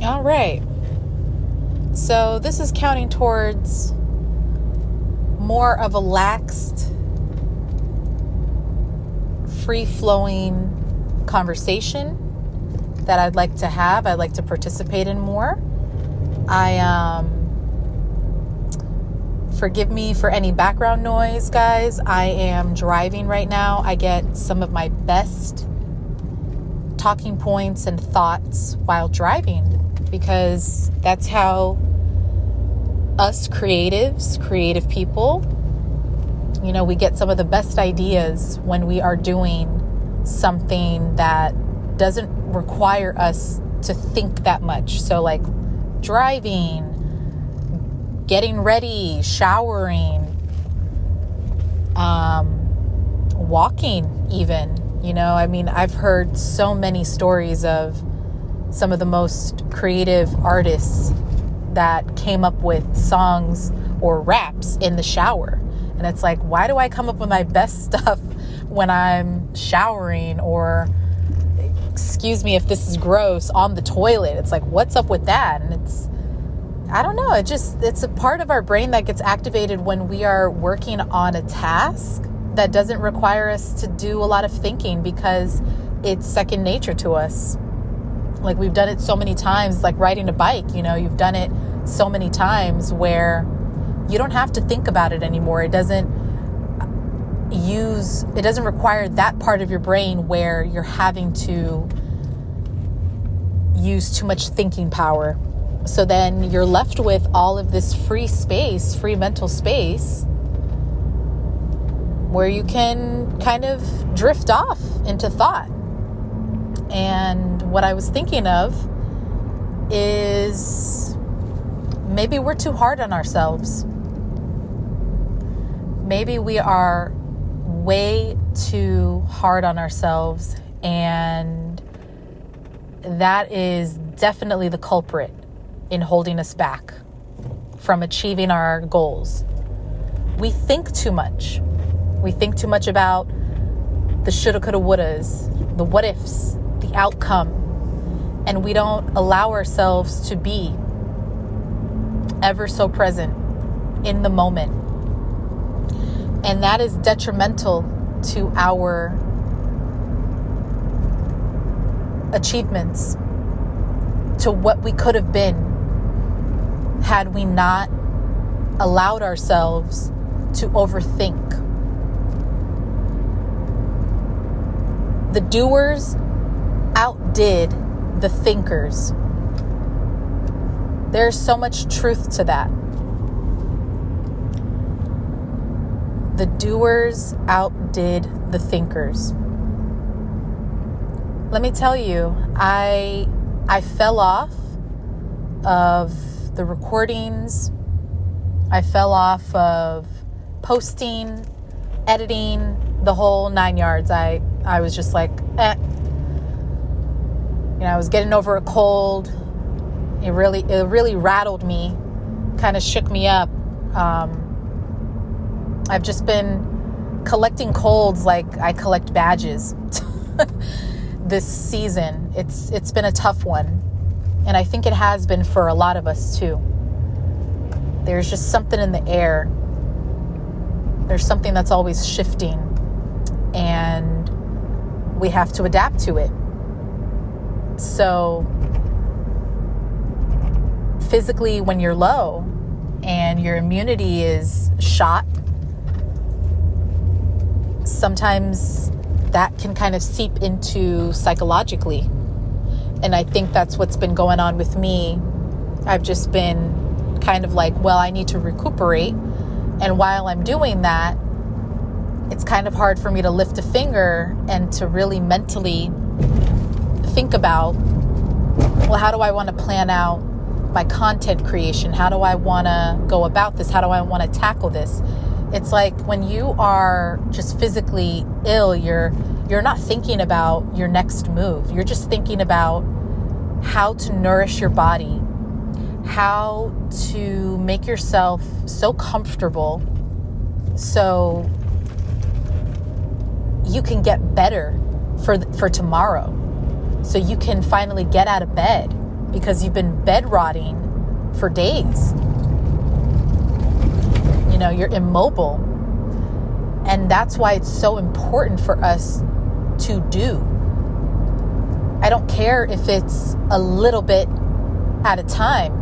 All right. So this is counting towards more of a laxed, free-flowing conversation that I'd like to have. I'd like to participate in more. Forgive me for any background noise, guys. I am driving right now. I get some of my best talking points and thoughts while driving because that's how us creative people, we get some of the best ideas when we are doing something that doesn't require us to think that much. So like driving, getting ready, showering, walking even, I've heard so many stories of some of the most creative artists that came up with songs or raps in the shower. And it's like, why do I come up with my best stuff when I'm showering or, excuse me if this is gross, on the toilet? It's like, what's up with that? And I don't know. It's a part of our brain that gets activated when we are working on a task that doesn't require us to do a lot of thinking because it's second nature to us. Like we've done it so many times, like riding a bike, you've done it so many times where you don't have to think about it anymore. It doesn't require that part of your brain where you're having to use too much thinking power. So then you're left with all of this free mental space, where you can kind of drift off into thought. And what I was thinking of is maybe we're too hard on ourselves. Maybe we are way too hard on ourselves, and that is definitely the culprit in holding us back from achieving our goals. We think too much. We think too much about the shoulda, coulda, wouldas, the what ifs, the outcome, and we don't allow ourselves to be ever so present in the moment. And that is detrimental to our achievements, to what we could have been had we not allowed ourselves to overthink. The doers outdid the thinkers. There's so much truth to that. The doers outdid the thinkers. Let me tell you, I fell off of the recordings. I fell off of posting, editing, the whole 9 yards. I was just like, I was getting over a cold. It really rattled me, kind of shook me up. I've just been collecting colds like I collect badges this season. It's been a tough one. And I think it has been for a lot of us too. There's just something in the air. There's something that's always shifting, and we have to adapt to it. So physically, when you're low and your immunity is shot, sometimes that can kind of seep into psychologically. And I think that's what's been going on with me. I've just been kind of like, well, I need to recuperate. And while I'm doing that, it's kind of hard for me to lift a finger and to really mentally think about, well, how do I want to plan out my content creation? How do I want to go about this? How do I want to tackle this? It's like when you are just physically ill, you're not thinking about your next move. You're just thinking about how to nourish your body, how to make yourself so comfortable so you can get better for tomorrow, so you can finally get out of bed because you've been bed rotting for days. You know, you're immobile. And that's why it's so important for us to do. I don't care if it's a little bit at a time.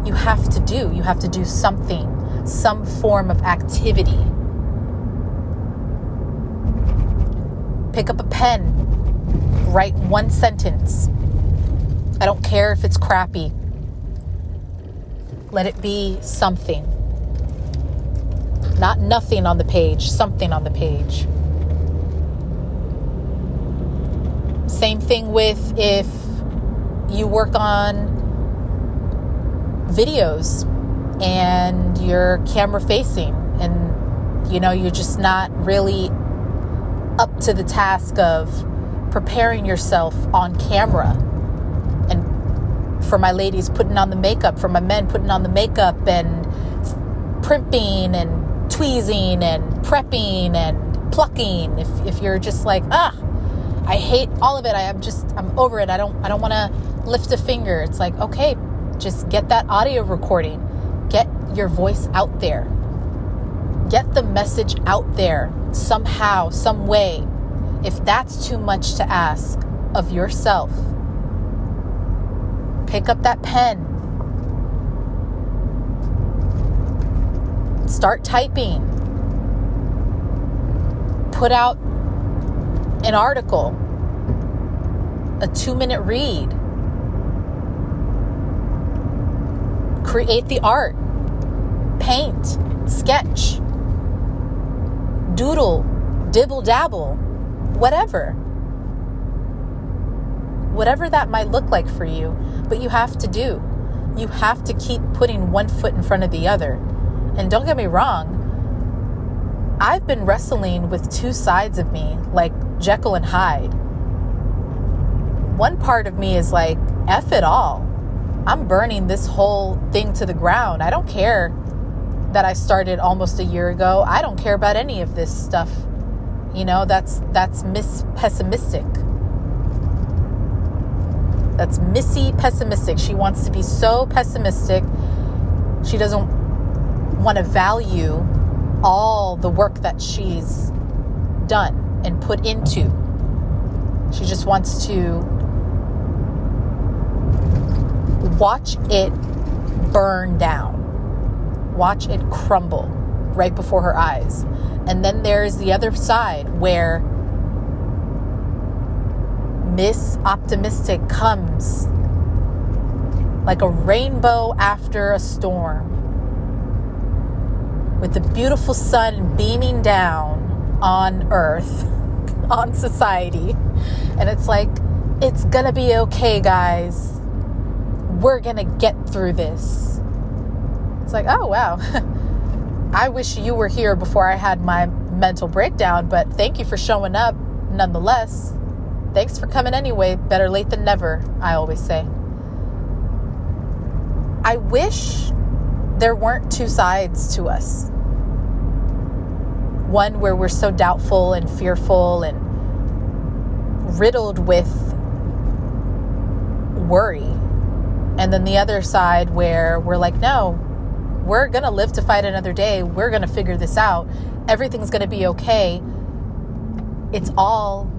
You have to do. You have to do something, some form of activity. Pick up a pen. Write one sentence. I don't care if it's crappy. Let it be something. Not nothing on the page, something on the page. Same thing with if you work on videos and you're camera facing and, you know, you're just not really up to the task of preparing yourself on camera. And for my ladies, putting on the makeup, for my men, putting on the makeup and primping and tweezing and prepping and plucking. If you're just like, I hate all of it. I'm over it. I don't want to lift a finger. It's like, okay, just get that audio recording. Get your voice out there. Get the message out there somehow, some way. If that's too much to ask of yourself, pick up that pen. Start typing. Put out an article, a 2-minute read. Create the art. Paint. Sketch. Doodle. Dibble dabble. Whatever. Whatever that might look like for you. But you have to do. You have to keep putting one foot in front of the other. And don't get me wrong, I've been wrestling with two sides of me, like Jekyll and Hyde. One part of me is like, F it all. I'm burning this whole thing to the ground. I don't care that I started almost a year ago. I don't care about any of this stuff. You know, that's pessimistic. That's Missy pessimistic. She wants to be so pessimistic. She doesn't want to value all the work that she's done and put into. She just wants to watch it burn down, watch it crumble right before her eyes. And then there's the other side where Miss Optimistic comes like a rainbow after a storm, with the beautiful sun beaming down on Earth, on society. And it's like, it's gonna be okay, guys. We're gonna get through this. It's like, oh, wow. I wish you were here before I had my mental breakdown, but thank you for showing up nonetheless. Thanks for coming anyway. Better late than never, I always say. I wish there weren't two sides to us. One where we're so doubtful and fearful and riddled with worry. And then the other side where we're like, no, we're going to live to fight another day. We're going to figure this out. Everything's going to be okay. It's all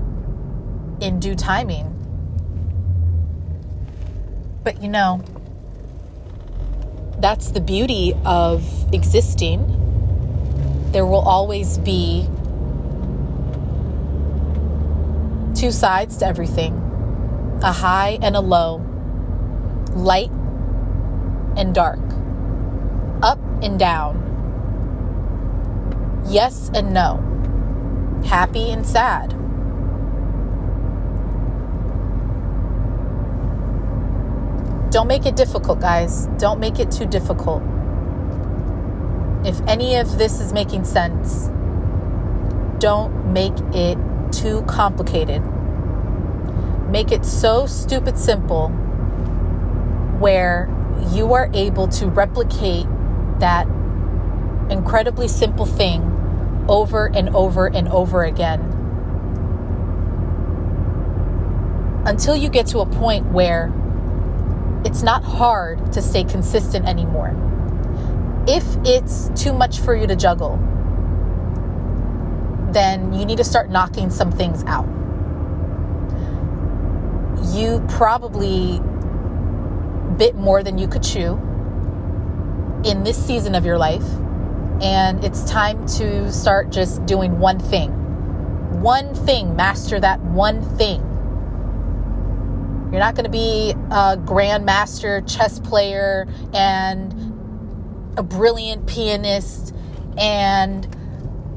in due timing. But you know, that's the beauty of existing. There will always be two sides to everything, a high and a low, light and dark, up and down, yes and no, happy and sad. Don't make it difficult, guys. Don't make it too difficult. If any of this is making sense, don't make it too complicated. Make it so stupid simple where you are able to replicate that incredibly simple thing over and over and over again until you get to a point where It's not hard to stay consistent anymore. If it's too much for you to juggle, then you need to start knocking some things out. You probably bit more than you could chew in this season of your life, and it's time to start just doing one thing. One thing, master that one thing. You're not going to be a grandmaster chess player and a brilliant pianist and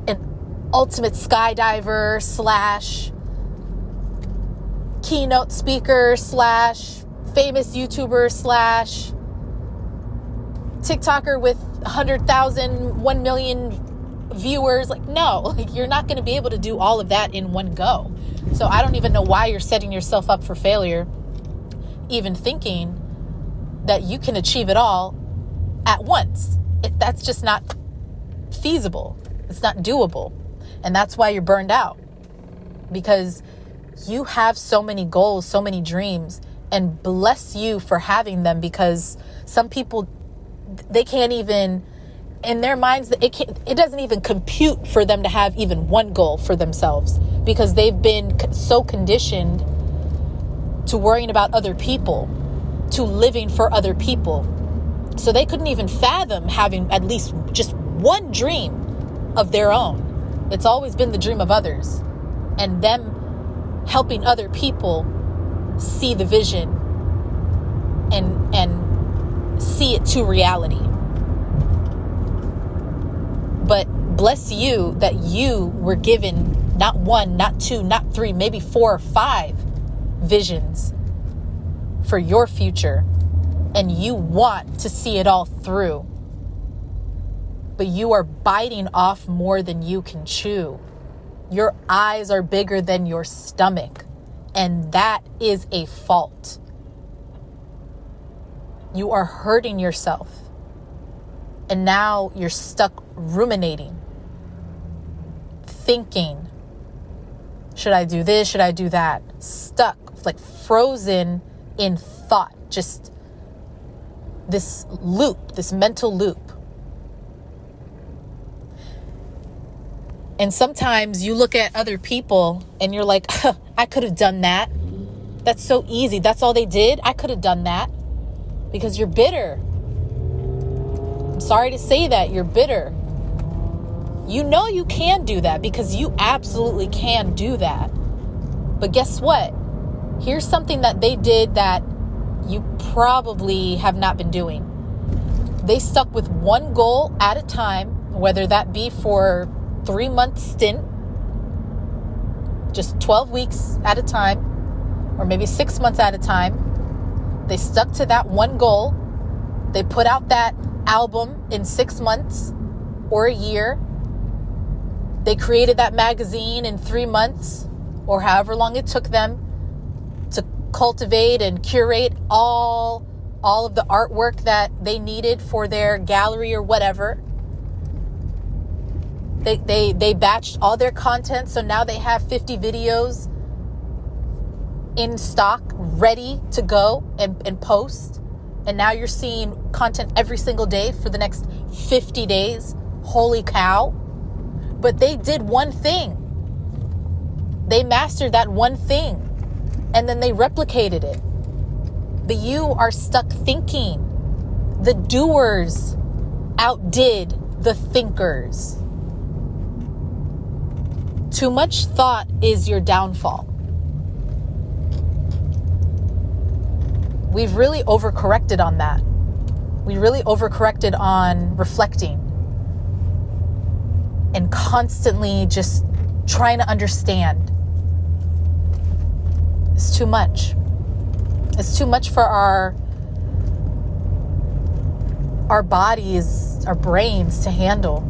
an ultimate skydiver / keynote speaker / famous YouTuber / TikToker with 100,000, 1 million viewers. Like, no, you're not going to be able to do all of that in one go. So I don't even know why you're setting yourself up for failure, even thinking that you can achieve it all at once. That's just not feasible. It's not doable. And that's why you're burned out, because you have so many goals, so many dreams, and bless you for having them, because some people, they can't even, in their minds, it doesn't even compute for them to have even one goal for themselves, because they've been so conditioned to worrying about other people, to living for other people. So they couldn't even fathom having at least just one dream of their own. It's always been the dream of others, and them helping other people see the vision and see it to reality. But bless you that you were given not one, not two, not three, maybe 4 or 5 visions for your future, and you want to see it all through. But you are biting off more than you can chew. Your eyes are bigger than your stomach, and that is a fault. You are hurting yourself, and now you're stuck ruminating, thinking, should I do this? Should I do that? Stuck, like frozen in thought, just this loop, this mental loop. And sometimes you look at other people and you're like, I could have done that. That's so easy. That's all they did. I could have done that. Because you're bitter. I'm sorry to say that, you're bitter. You know you can do that, because you absolutely can do that. But guess what? Here's something that they did that you probably have not been doing. They stuck with one goal at a time, whether that be for 3-month stint, just 12 weeks at a time, or maybe 6 months at a time. They stuck to that one goal. They put out that album in 6 months or a year. They created that magazine in 3 months, or however long it took them to cultivate and curate all of the artwork that they needed for their gallery or whatever. They batched all their content, so now they have 50 videos in stock, ready to go and post. And now you're seeing content every single day for the next 50 days. Holy cow. But they did one thing. They mastered that one thing, and then they replicated it. But you are stuck thinking. The doers outdid the thinkers. Too much thought is your downfall. We've really overcorrected on that. We really overcorrected on reflecting and constantly just trying to understand. It's too much. It's too much for our bodies, our brains to handle.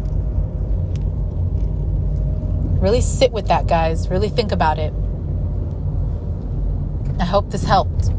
Really sit with that, guys. Really think about it. I hope this helped.